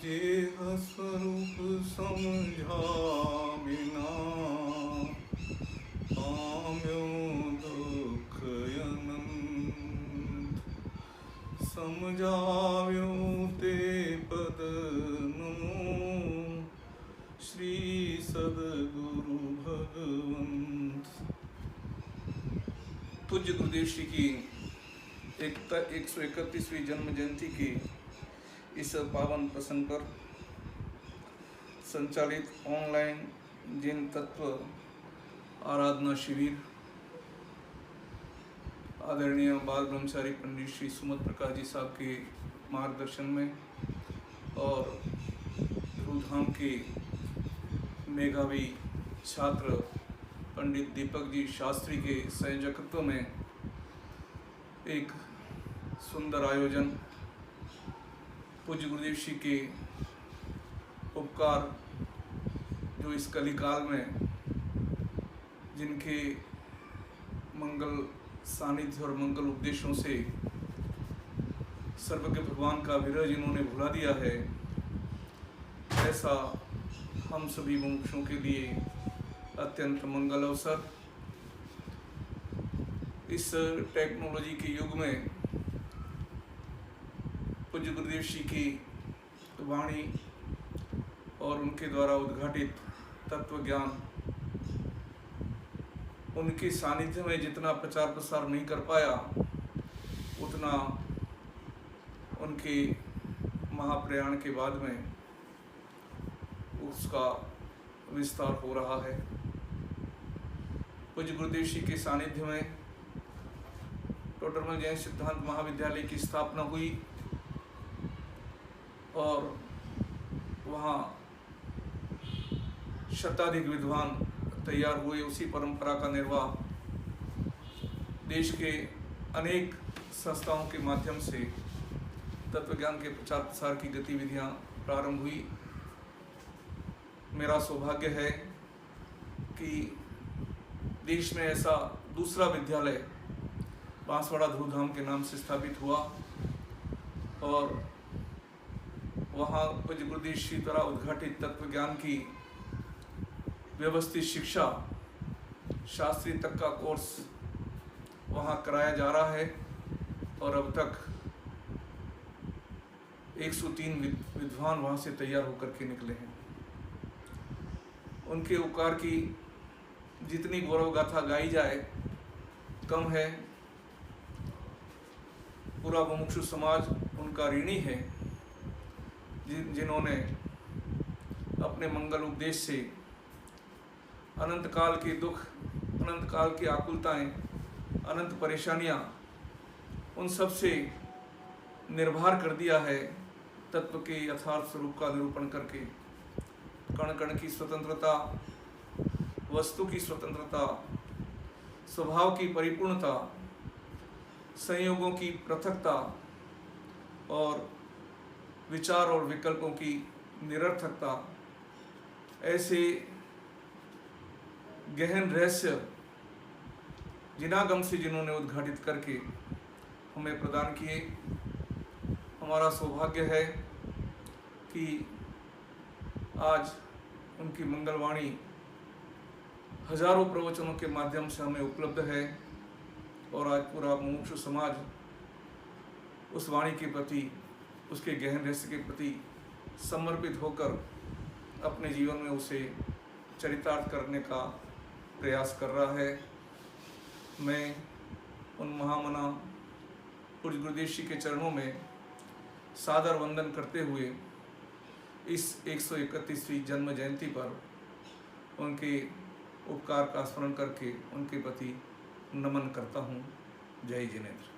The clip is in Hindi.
जेह स्वरूप समझाविना पाम्यो दुख अनंत। समझाव्यो ते पद नमो श्री सद्गुरु भगवंत। पूज्य गुरुदेव श्री की 131वीं जन्म जयंती की इस पावन प्रसंग पर संचालित ऑनलाइन जैन तत्व आराधना शिविर आदरणीय बाल ब्रह्मचारी पंडित श्री सुमत प्रकाश जी साहब के मार्गदर्शन में और ध्रुवधाम के मेधावी छात्र पंडित दीपक जी शास्त्री के संयोजकत्व में एक सुंदर आयोजन पूज्य गुरुदेव श्री के उपकार जो इस कलिकाल में जिनके मंगल सानिध्य और मंगल उपदेशों से सर्वज्ञ भगवान का विरह जिन्होंने भुला दिया है, ऐसा हम सभी मुमुक्षुओं के लिए अत्यंत मंगल अवसर। इस टेक्नोलॉजी के युग में पूज्य गुरुदेव श्री की वाणी और उनके द्वारा उद्घाटित तत्व ज्ञान उनके सानिध्य में जितना प्रचार प्रसार नहीं कर पाया, उतना उनके महाप्रयाण के बाद में उसका विस्तार हो रहा है। पूज्य गुरुदेव श्री के सानिध्य में टोडरमल जैन सिद्धांत महाविद्यालय की स्थापना हुई और वहाँ शताधिक विद्वान तैयार हुए। उसी परंपरा का निर्वाह देश के अनेक संस्थाओं के माध्यम से तत्वज्ञान के प्रचार प्रसार की गतिविधियां प्रारंभ हुई। मेरा सौभाग्य है कि देश में ऐसा दूसरा विद्यालय बांसवाड़ा ध्रुवधाम के नाम से स्थापित हुआ और वहाँ पूज्य गुरुदेव श्री द्वारा उद्घाटित तत्वज्ञान की व्यवस्थित शिक्षा शास्त्री तक का कोर्स वहाँ कराया जा रहा है और अब तक 103 विद्वान वहाँ से तैयार होकर के निकले हैं। उनके उपकार की जितनी गौरव गाथा गाई जाए कम है। पूरा मुमुक्षु समाज उनका ऋणी है जिन्होंने अपने मंगल उपदेश से अनंत काल के दुख, अनंत काल की आकुलताएं, अनंत परेशानियां उन सब से निर्भर कर दिया है। तत्व के यथार्थ स्वरूप का निरूपण करके कण कण की स्वतंत्रता, वस्तु की स्वतंत्रता, स्वभाव की परिपूर्णता, संयोगों की पृथकता और विचार और विकल्पों की निरर्थकता, ऐसे गहन रहस्य जिनागम से जिन्होंने उद्घाटित करके हमें प्रदान किए। हमारा सौभाग्य है कि आज उनकी मंगलवाणी हजारों प्रवचनों के माध्यम से हमें उपलब्ध है और आज पूरा मुमुक्षु समाज उस वाणी के प्रति, उसके गहन रहस्य के प्रति समर्पित होकर अपने जीवन में उसे चरितार्थ करने का प्रयास कर रहा है। मैं उन महामना पूज्य गुरुदेव श्री के चरणों में सादर वंदन करते हुए इस 131वीं जन्म जयंती पर उनके उपकार का स्मरण करके उनके प्रति नमन करता हूँ। जय जिनेन्द्र।